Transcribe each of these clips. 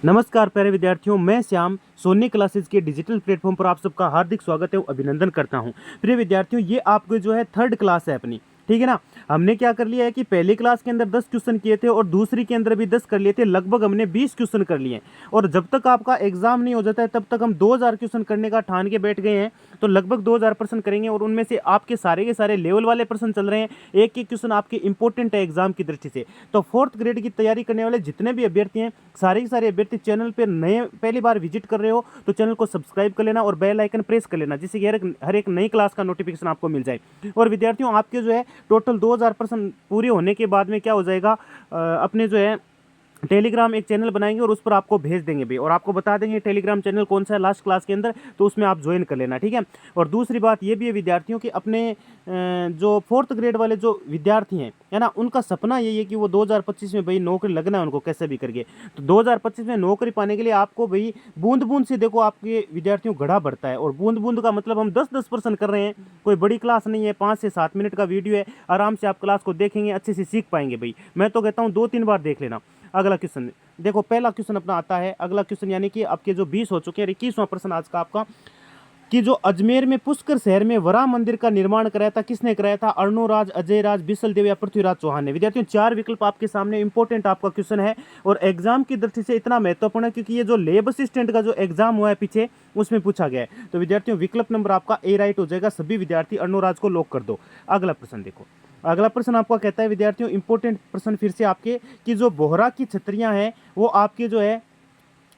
नमस्कार प्यारे विद्यार्थियों, मैं श्याम सोनी क्लासेस के डिजिटल प्लेटफॉर्म पर आप सबका हार्दिक स्वागत है, अभिनंदन करता हूं। प्रिय विद्यार्थियों, ये आपको जो है थर्ड क्लास है अपनी, ठीक है ना। हमने क्या कर लिया है कि पहली क्लास के अंदर 10 क्वेश्चन किए थे और दूसरी के अंदर भी 10 कर लिए थे, लगभग हमने 20 क्वेश्चन कर लिए हैं। और जब तक आपका एग्जाम नहीं हो जाता है तब तक हम 2000 क्वेश्चन करने का ठान के बैठ गए हैं। तो लगभग 2000 प्रश्न करेंगे और उनमें से आपके सारे के सारे लेवल वाले प्रश्न चल रहे हैं। एक एक क्वेश्चन आपके इंपॉर्टेंट है एग्जाम की दृष्टि से। तो फोर्थ ग्रेड की तैयारी करने वाले जितने भी अभ्यर्थी हैं, सारे के सारे अभ्यर्थी चैनल पर नए पहली बार विजिट कर रहे हो तो चैनल को सब्सक्राइब कर लेना और बेल आइकन प्रेस कर लेना, जिससे कि हर एक नई क्लास का नोटिफिकेशन आपको मिल जाए। और विद्यार्थियों, आपके जो है टोटल 2000% पूरे होने के बाद में क्या हो जाएगा, अपने जो है टेलीग्राम एक चैनल बनाएंगे और उस पर आपको भेज देंगे भी, और आपको बता देंगे टेलीग्राम चैनल कौन सा है लास्ट क्लास के अंदर, तो उसमें आप ज्वाइन कर लेना, ठीक है। और दूसरी बात ये भी है विद्यार्थियों कि अपने जो फोर्थ ग्रेड वाले जो विद्यार्थी हैं, है ना, उनका सपना यही है कि वो 2025 में भाई नौकरी लगना है उनको कैसे भी करके। तो 2025 में नौकरी पाने के लिए आपको भाई बूंद बूंद से देखो आपके विद्यार्थियों घड़ा बढ़ता है। और बूंद बूंद का मतलब हम 10-10% कर रहे हैं, कोई बड़ी क्लास नहीं है, 5 से 7 मिनट का वीडियो है, आराम से आप क्लास को देखेंगे, अच्छे से सीख पाएंगे भाई। मैं तो कहता हूँ 2-3 बार देख लेना। अगला क्वेश्चन देखो, पहला क्वेश्चन अपना आता है, अगला क्वेश्चन यानी कि आपके जो 20 हो चुके हैं, 21वां प्रश्न आज का आपका, कि जो अजमेर में पुष्कर शहर में वरा मंदिर का निर्माण कराया था, किसने कराया था? अर्णोराज, अजयराज, बिसल देव या पृथ्वीराज चौहान ने। विद्यार्थियों, 4 विकल्प आपके सामने, इंपॉर्टेंट आपका क्वेश्चन है और एग्जाम की दृष्टि से इतना महत्वपूर्ण है क्योंकि ये जो लेब असिस्टेंट का जो एग्जाम हुआ है पीछे, उसमें पूछा गया है। तो विद्यार्थियों, विकल्प नंबर आपका ए राइट हो जाएगा। सभी विद्यार्थी अर्णोराज को लॉक कर दो। अगला प्रश्न देखो, अगला प्रश्न आपका कहता है विद्यार्थियों, इंपॉर्टेंट प्रश्न फिर से आपके, कि जो बोहरा की छतरियां हैं वो आपके जो है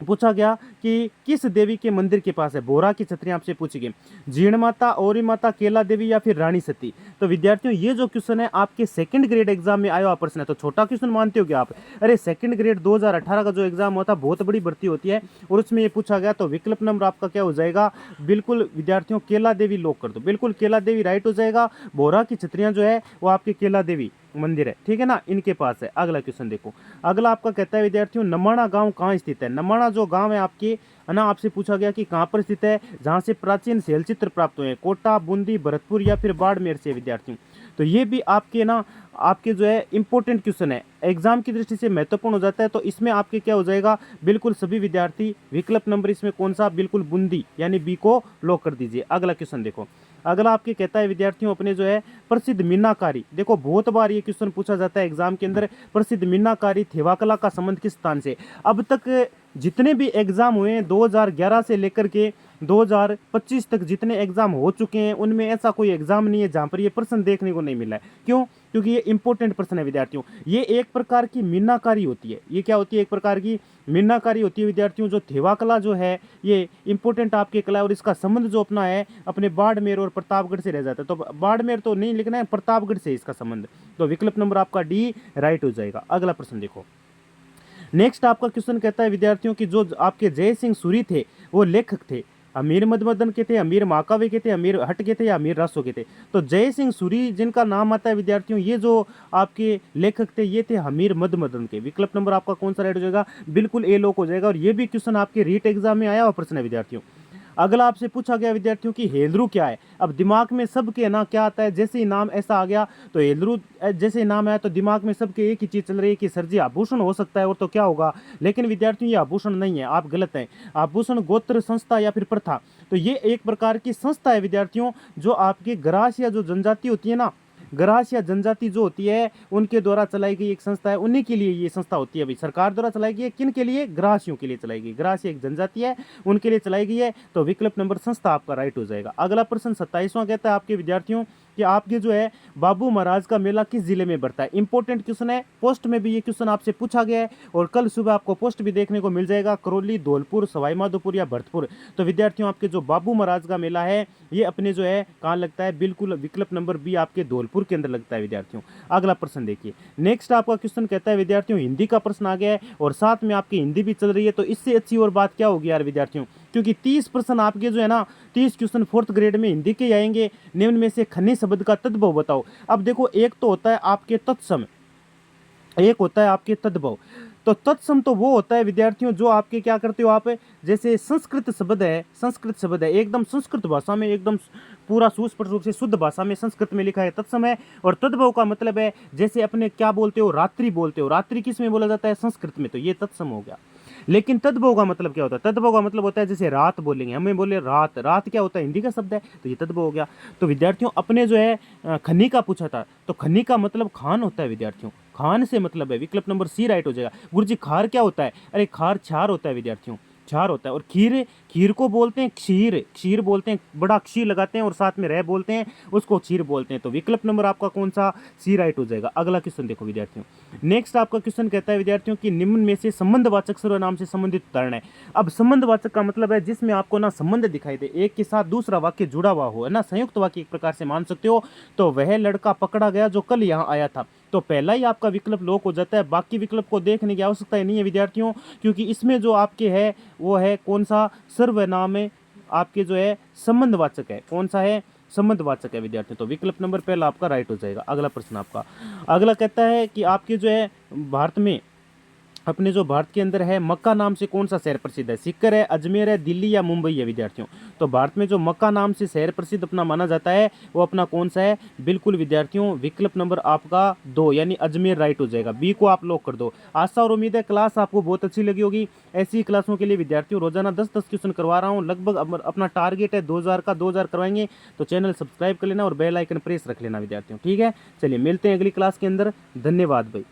पूछा गया कि किस देवी के मंदिर के पास है। बोरा की छतरियां आपसे पूछी गई, जीण माता, औरी माता, केला देवी या फिर रानी सती। तो विद्यार्थियों, ये जो क्वेश्चन है आपके सेकंड ग्रेड एग्जाम में आया हुआ प्रश्न है। तो छोटा क्वेश्चन मानते हो क्या आप? अरे सेकंड ग्रेड 2018 का जो एग्जाम होता है, बहुत बड़ी भर्ती होती है और उसमें ये पूछा गया। तो विकल्प नंबर आपका क्या हो जाएगा? बिल्कुल विद्यार्थियों, केला देवी लॉक कर दो। बिल्कुल केला देवी राइट हो जाएगा। बोरा की छतरियां जो है वो आपके केला देवी मंदिर है, ठीक है ना, इनके पास है। अगला क्वेश्चन देखो, अगला आपका कहता है विद्यार्थियों, नमाणा गांव कहाँ स्थित है? नमाणा जो गांव है आपके, है ना, आपसे पूछा गया कि कहाँ पर स्थित है, जहाँ से प्राचीन शैलचित्र प्राप्त हुए हैं। कोटा, बूंदी, भरतपुर या फिर बाड़मेर से विद्यार्थियों। तो ये भी आपके ना, आपके जो है इंपॉर्टेंट क्वेश्चन है, एग्जाम की दृष्टि से महत्वपूर्ण हो जाता है। तो इसमें आपके क्या हो जाएगा? बिल्कुल सभी विद्यार्थी विकल्प नंबर इसमें कौन सा? बिल्कुल बूंदी यानी बी को लॉक कर दीजिए। अगला क्वेश्चन देखो, अगला आपके कहता है विद्यार्थियों, अपने जो है प्रसिद्ध मीनाकारी, देखो बहुत बार ये क्वेश्चन पूछा जाता है एग्जाम के अंदर, प्रसिद्ध मीनाकारी थेवाकला का संबंध किस स्थान से? अब तक जितने भी एग्जाम हुए हैं 2011 से लेकर के 2025 तक जितने एग्जाम हो चुके हैं, उनमें ऐसा कोई एग्जाम नहीं है जहां पर ये प्रश्न देखने को नहीं मिला है। क्यों? क्योंकि ये इंपॉर्टेंट प्रश्न है विद्यार्थियों। ये एक प्रकार की मीनाकारी होती है। ये क्या होती है? एक प्रकार की मीनाकारी होती है विद्यार्थियों। जो थेवा कला जो है ये इंपॉर्टेंट आपके कला है और इसका संबंध जो अपना है अपने बाड़मेर और प्रतापगढ़ से रह जाता है। तो बाड़मेर तो नहीं लिखना है, प्रतापगढ़ से इसका संबंध। तो विकल्प नंबर आपका डी राइट हो जाएगा। अगला प्रश्न देखो, नेक्स्ट आपका क्वेश्चन कहता है विद्यार्थियों की जो आपके जय सिंह सूरी थे वो लेखक थे, अमीर मधुमदन के थे, अमीर महाकाव्य के थे, अमीर हट के थे या अमीर रासो के थे? तो जय सिंह सूरी जिनका नाम आता है विद्यार्थियों, ये जो आपके लेखक थे ये थे अमीर मधुमदन के। विकल्प नंबर आपका कौन सा राइट हो जाएगा? बिल्कुल ए लोक हो जाएगा। और ये भी क्वेश्चन आपके रीट एग्जाम में आया हुआ प्रश्न है विद्यार्थियों। अगला आपसे पूछा गया विद्यार्थियों की हेलरू क्या है? अब दिमाग में सबके ना क्या आता है, जैसे ही नाम ऐसा आ गया तो हेलरू जैसे ही नाम आया तो दिमाग में सबके एक ही चीज चल रही है कि सर जी आभूषण हो सकता है और तो क्या होगा। लेकिन विद्यार्थियों, ये आभूषण नहीं है, आप गलत हैं। आभूषण गोत्र, संस्था या फिर प्रथा। तो ये एक प्रकार की संस्था है विद्यार्थियों, जो आपके ग्रास या जो जनजाति होती है ना, ग्रास या जनजाति जो होती है उनके द्वारा चलाई गई एक संस्था है, उन्हीं के लिए ये संस्था होती है भाई। सरकार द्वारा चलाई गई है, किन के लिए? ग्रासियों के लिए चलाई गई। ग्रास एक जनजाति है, उनके लिए चलाई गई है। तो विकल्प नंबर संस्था आपका राइट हो जाएगा। अगला प्रश्न 27वां कहता है आपके विद्यार्थियों कि आपके जो है बाबू महाराज का मेला किस जिले में बढ़ता है? इंपॉर्टेंट क्वेश्चन है, पोस्ट में भी ये क्वेश्चन आपसे पूछा गया है और कल सुबह आपको पोस्ट भी देखने को मिल जाएगा, करौली, धौलपुर, सवाई माधोपुर या भरतपुर। तो विद्यार्थियों, आपके जो बाबू महाराज का मेला है ये अपने जो है कहाँ लगता है? बिल्कुल विकल्प नंबर बी आपके धौलपुर के अंदर लगता है विद्यार्थियों। अगला प्रश्न देखिए, नेक्स्ट आपका क्वेश्चन कहता है विद्यार्थियों, हिंदी का प्रश्न आ गया है और साथ में आपकी हिंदी भी चल रही है। तो इससे अच्छी और बात क्या होगी यार विद्यार्थियों, क्योंकि 30 प्रश्न आपके जो है ना, 30 क्वेश्चन फोर्थ ग्रेड में हिंदी के आएंगे। निम्न में से खनिज शब्द का तद्भव बताओ। अब देखो, एक तो होता है आपके तत्सम, एक होता है आपके तद्भव। तो तत्सम तो वो होता है विद्यार्थियों जो आपके क्या करते हो आप, जैसे संस्कृत शब्द है, संस्कृत शब्द है एकदम संस्कृत भाषा में, एकदम पूरा सुस्पष्ट रूप से शुद्ध भाषा में संस्कृत में लिखा है, तत्सम है। और तद्भव का मतलब है जैसे अपने क्या बोलते हो, रात्रि बोलते हो, रात्रि किस में बोला जाता है? संस्कृत में। तो ये तत्सम हो गया। लेकिन तद्भव का मतलब क्या होता है? तद्भव का मतलब होता है जैसे रात बोलेंगे, हमें बोले रात, रात क्या होता है? हिंदी का शब्द है, तो ये तद्भव हो गया। तो विद्यार्थियों अपने जो है खन्नी का पूछा था, तो खन्नी का मतलब खान होता है विद्यार्थियों, खान से मतलब है, विकल्प नंबर सी राइट हो जाएगा। गुरुजी खार क्या होता है? अरे खार छार होता है विद्यार्थियों, छार होता है। और खीर, खीर को बोलते हैं क्षीर, क्षीर बोलते हैं, बड़ा क्षीर लगाते हैं और साथ में रह बोलते हैं, उसको क्षीर बोलते हैं। तो विकल्प नंबर आपका कौन सा? सी राइट हो जाएगा। अगला क्वेश्चन देखो विद्यार्थियों, नेक्स्ट आपका क्वेश्चन कहता है विद्यार्थियों कि निम्न में से संबंधवाचक सर्वनाम से संबंधित उदाहरण है। अब संबंधवाचक का मतलब है जिसमें आपको ना संबंध दिखाई दे, एक के साथ दूसरा वाक्य जुड़ा हुआ हो, है ना, संयुक्त वाक्य एक प्रकार से मान सकते हो। तो वह लड़का पकड़ा गया जो कल यहाँ आया था, तो पहला ही आपका विकल्प लॉक हो जाता है। बाकी विकल्प को देखने की आवश्यकता ही नहीं है विद्यार्थियों, क्योंकि इसमें जो आपके है वो है कौन सा? सर्वनाम है आपके जो है संबंधवाचक है। कौन सा है? संबंधवाचक है विद्यार्थियों। तो विकल्प नंबर पहला आपका राइट हो जाएगा। अगला प्रश्न आपका, अगला कहता है कि आपके जो है भारत में, अपने जो भारत के अंदर है, मक्का नाम से कौन सा शहर प्रसिद्ध है? सीकर है, अजमेर है, दिल्ली या मुंबई है विद्यार्थियों। तो भारत में जो मक्का नाम से शहर प्रसिद्ध अपना माना जाता है वो अपना कौन सा है? बिल्कुल विद्यार्थियों विकल्प नंबर आपका 2 यानी अजमेर राइट हो जाएगा। बी को आप लॉक कर दो। आशा और उम्मीद है क्लास आपको बहुत अच्छी लगी होगी। ऐसी क्लासों के लिए विद्यार्थियों रोजाना 10-10 क्वेश्चन करवा रहा हूँ, लगभग अपना टारगेट है 2000 का, 2000 करवाएंगे। तो चैनल सब्सक्राइब कर लेना और बेल आइकन प्रेस रख लेना विद्यार्थियों, ठीक है। चलिए मिलते हैं अगली क्लास के अंदर। धन्यवाद भाई।